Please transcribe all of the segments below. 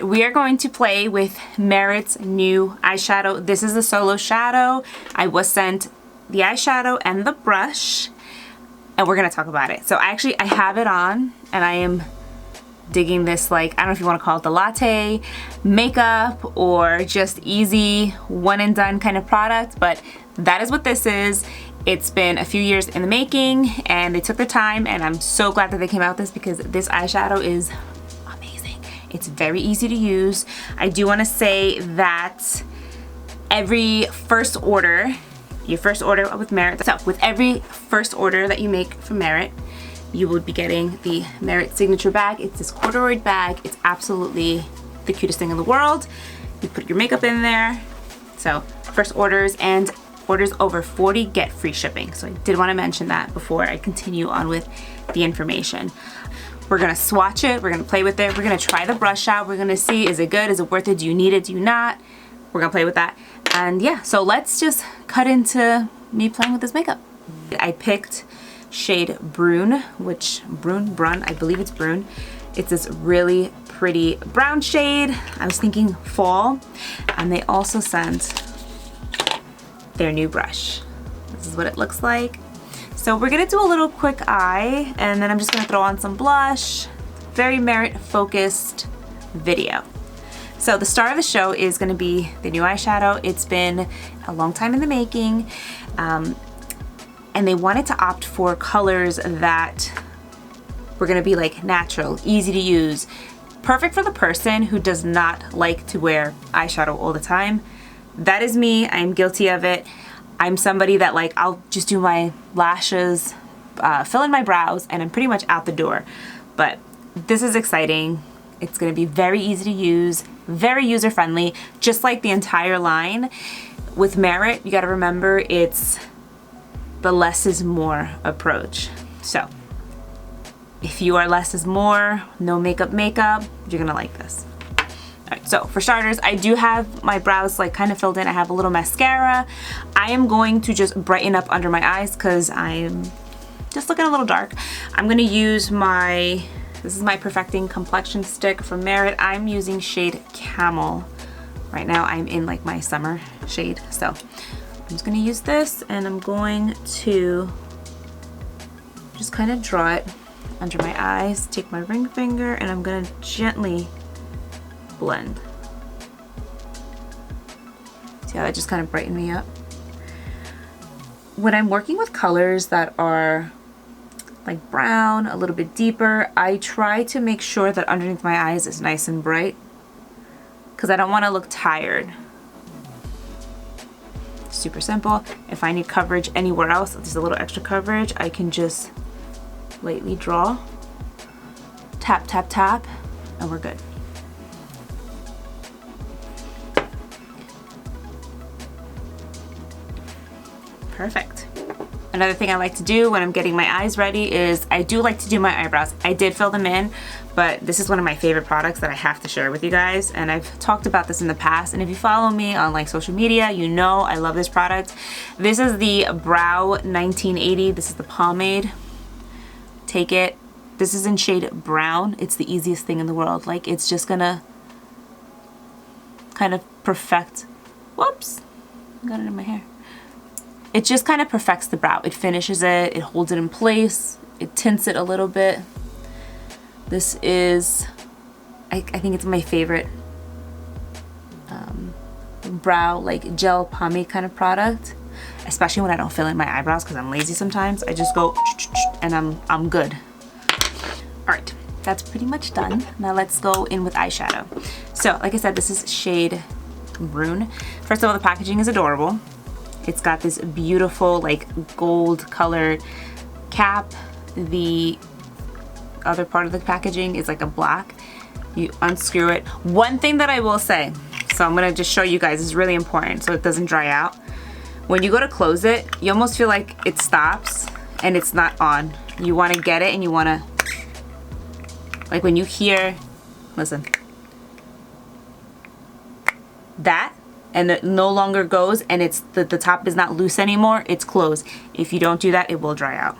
right, we are going to play with Merit's new eyeshadow. This is the Solo Shadow. I was sent the eyeshadow and the brush, and we're gonna talk about it. So I have it on, and I am digging this, like, I don't know if you want to call it the latte makeup or just easy one and done kind of product, but that is what this is. It's been a few years in the making, and they took their time, and I'm so glad that they came out with this because this eyeshadow is amazing. It's very easy to use. I do want to say that every first order, your first order with Merit, so with every first order that you make from Merit, you will be getting the Merit signature bag. It's this corduroy bag. It's absolutely the cutest thing in the world. You put your makeup in there. So first orders and orders over 40 get free shipping. So I did want to mention that before I continue on with the information. We're gonna swatch it, we're gonna play with it, we're gonna try the brush out, we're gonna see, is it good, is it worth it, do you need it, do you not? We're gonna play with that. And yeah, so let's just cut into me playing with this makeup. I picked shade Brun, Brun, I believe it's Brun. It's this really pretty brown shade. I was thinking fall, and they also sent their new brush. This is what it looks like. So we're gonna do a little quick eye, and then I'm just gonna throw on some blush. Very Merit focused video. So the star of the show is gonna be the new eyeshadow. It's been a long time in the making. And they wanted to opt for colors that were gonna be like natural, easy to use, perfect for the person who does not like to wear eyeshadow all the time. That is me, I'm guilty of it. I'm somebody that, like, I'll just do my lashes, fill in my brows, and I'm pretty much out the door. But this is exciting. It's gonna be very easy to use, very user-friendly, just like the entire line. With Merit, you gotta remember, it's the less is more approach. So if you are less is more, no makeup, you're gonna like this. All right, so for starters, I do have my brows like kind of filled in. I have a little mascara. I am going to just brighten up under my eyes because I'm just looking a little dark. I'm gonna use this is my Perfecting Complexion stick from Merit. I'm using shade Camel. Right now I'm in like my summer shade, so I'm just gonna use this, and I'm going to just kind of draw it under my eyes, take my ring finger, and I'm gonna gently blend. See how that just kind of brightened me up? When I'm working with colors that are like brown, a little bit deeper, I try to make sure that underneath my eyes is nice and bright because I don't want to look tired. Super simple. If I need coverage anywhere else, there's a little extra coverage, I can just lightly draw, tap, tap, tap, and we're good. Perfect. Another thing I like to do when I'm getting my eyes ready is I do like to do my eyebrows. I did fill them in, but this is one of my favorite products that I have to share with you guys, and I've talked about this in the past, and if you follow me on like social media, you know I love this product. This is the Brow 1980. This is the Pomade. Take it. This is in shade Brown. It's the easiest thing in the world. Like, it's just gonna kind of perfect. Whoops, I got it in my hair. It just kind of perfects the brow. It finishes it, it holds it in place, it tints it a little bit. This is, I think it's my favorite brow, like gel pomade kind of product, especially when I don't fill in my eyebrows because I'm lazy sometimes. I just go and I'm good. All right, that's pretty much done. Now let's go in with eyeshadow. So like I said, this is shade Brun. First of all, the packaging is adorable. It's got this beautiful like gold colored cap. The other part of the packaging is like a black. You unscrew it. One thing that I will say, so I'm gonna just show you guys, is really important so it doesn't dry out. When you go to close it, you almost feel like it stops and it's not on. You wanna get it and you wanna, like when you hear, listen, that, and it no longer goes, and it's the top is not loose anymore, it's closed. If you don't do that, it will dry out.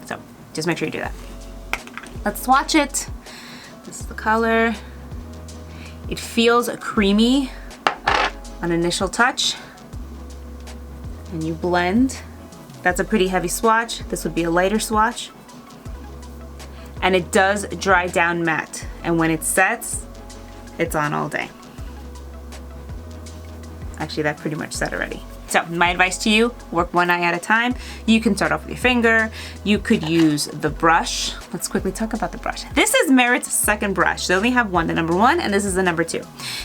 So just make sure you do that. Let's swatch it. This is the color. It feels creamy on initial touch. And you blend. That's a pretty heavy swatch. This would be a lighter swatch. And it does dry down matte. And when it sets, it's on all day. Actually, that pretty much set already. So my advice to you, work one eye at a time. You can start off with your finger. You could use the brush. Let's quickly talk about the brush. This is Merit's second brush. They only have one, the number 1, and this is the number 2.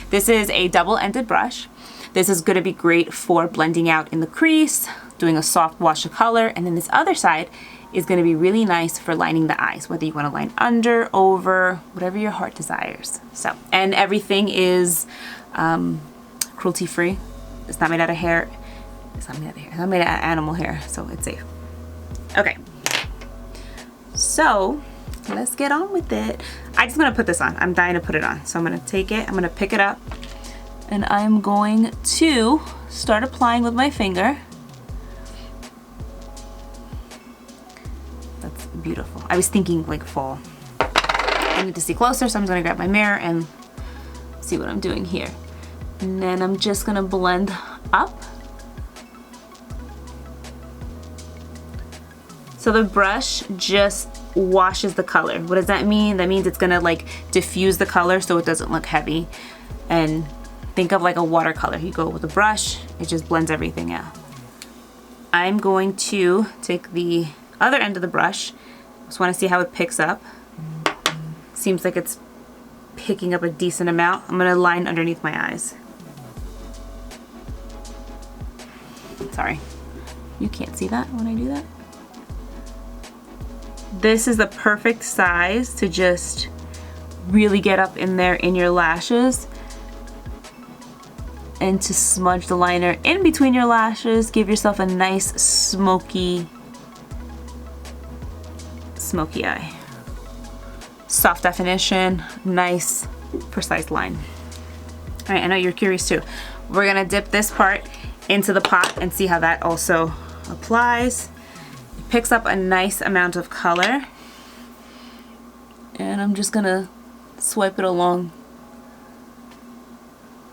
This is a double-ended brush. This is gonna be great for blending out in the crease, doing a soft wash of color, and then this other side is gonna be really nice for lining the eyes, whether you wanna line under, over, whatever your heart desires. So, and everything is cruelty-free. It's not made out of hair. It's not made out of hair. It's not made out of animal hair, so it's safe. Okay. So, let's get on with it. I'm just gonna put this on. I'm dying to put it on. So I'm gonna take it, I'm gonna pick it up, and I'm going to start applying with my finger. That's beautiful. I was thinking like fall. I need to see closer, so I'm gonna grab my mirror and see what I'm doing here. And then I'm just gonna blend up. So the brush just washes the color. What does that mean? That means it's gonna like diffuse the color so it doesn't look heavy. And think of like a watercolor. You go with a brush, it just blends everything out. I'm going to take the other end of the brush. Just wanna see how it picks up. Seems like it's picking up a decent amount. I'm gonna line underneath my eyes. Sorry, you can't see that when I do that. This is the perfect size to just really get up in there in your lashes and to smudge the liner in between your lashes. Give yourself a nice smoky eye. Soft definition, nice precise line. All right, I know you're curious too. We're gonna dip this part into the pot and see how that also applies. It picks up a nice amount of color. And I'm just gonna swipe it along.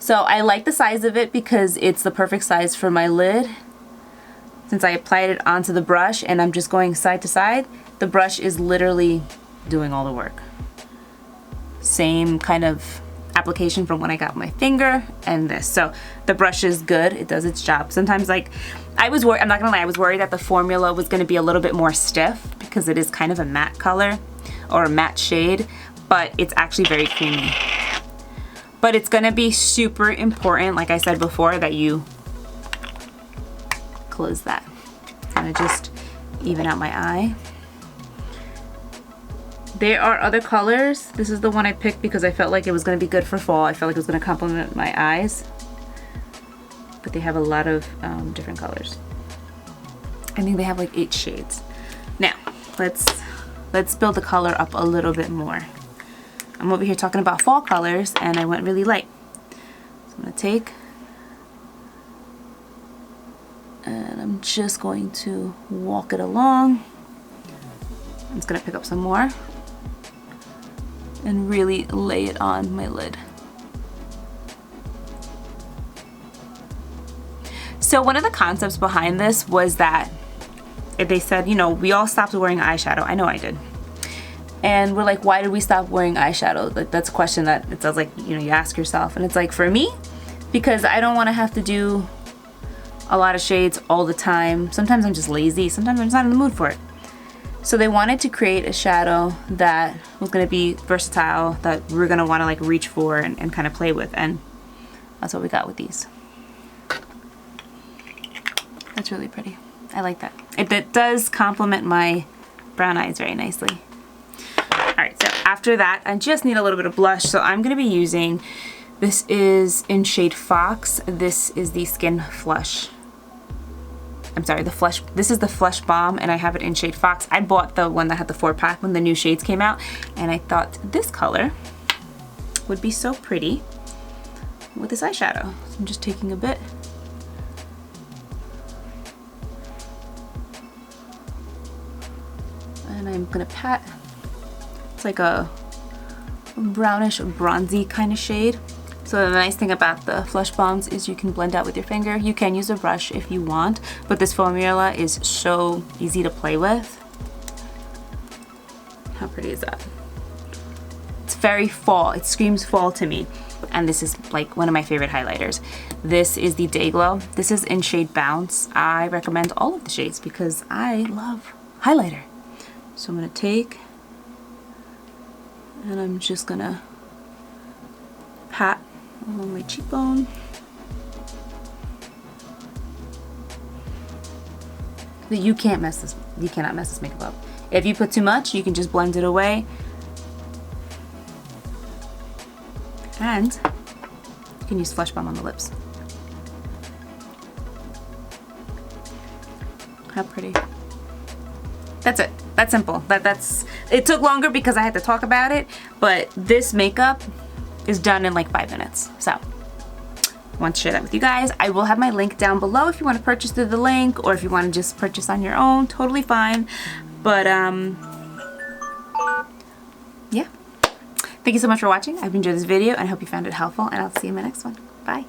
So I like the size of it because it's the perfect size for my lid. Since I applied it onto the brush and I'm just going side to side, the brush is literally doing all the work. Same kind of application from when I got my finger and this. So the brush is good, it does its job. Sometimes like, I was worried, I'm not gonna lie, I was worried that the formula was gonna be a little bit more stiff because it is kind of a matte color or a matte shade, but it's actually very creamy. But it's gonna be super important, like I said before, that you close that. It's gonna just even out my eye. There are other colors. This is the one I picked because I felt like it was gonna be good for fall. I felt like it was gonna complement my eyes. But they have a lot of different colors. I think they have like 8 shades. Now, let's build the color up a little bit more. I'm over here talking about fall colors and I went really light. So I'm gonna take and I'm just going to walk it along. I'm just gonna pick up some more and really lay it on my lid. So one of the concepts behind this was that they said, you know, we all stopped wearing eyeshadow. I know I did. And we're like, why did we stop wearing eyeshadow? Like, that's a question that it sounds like, you know, you ask yourself. And it's like, for me, because I don't want to have to do a lot of shades all the time. Sometimes I'm just lazy. Sometimes I'm just not in the mood for it. So they wanted to create a shadow that was going to be versatile, that we're going to want to like reach for and kind of play with. And that's what we got with these. That's really pretty. I like that. It does complement my brown eyes very nicely. Alright, so after that, I just need a little bit of blush. So I'm going to be using, this is in shade Fox. This is the Skin Flush. I'm sorry, this is the Flush Balm, and I have it in shade Fox. I bought the one that had the 4-pack when the new shades came out, and I thought this color would be so pretty with this eyeshadow. So I'm just taking a bit. And I'm gonna pat. It's like a brownish bronzy kind of shade. So the nice thing about the Flush Bombs is you can blend out with your finger. You can use a brush if you want, but this formula is so easy to play with. How pretty is that? It's very fall. It screams fall to me. And this is like one of my favorite highlighters. This is the Day Glow. This is in shade Bounce. I recommend all of the shades because I love highlighter. So I'm gonna take, and I'm just gonna pat along my cheekbone. You can't mess this, you cannot mess this makeup up. If you put too much, you can just blend it away. And you can use Flush Bomb on the lips. How pretty. That's it. That's simple. It took longer because I had to talk about it, but this makeup is done in like 5 minutes. So I want to share that with you guys. I will have my link down below if you want to purchase through the link, or if you want to just purchase on your own, totally fine. But yeah. Thank you so much for watching. I've enjoyed this video and I hope you found it helpful, and I'll see you in my next one. Bye.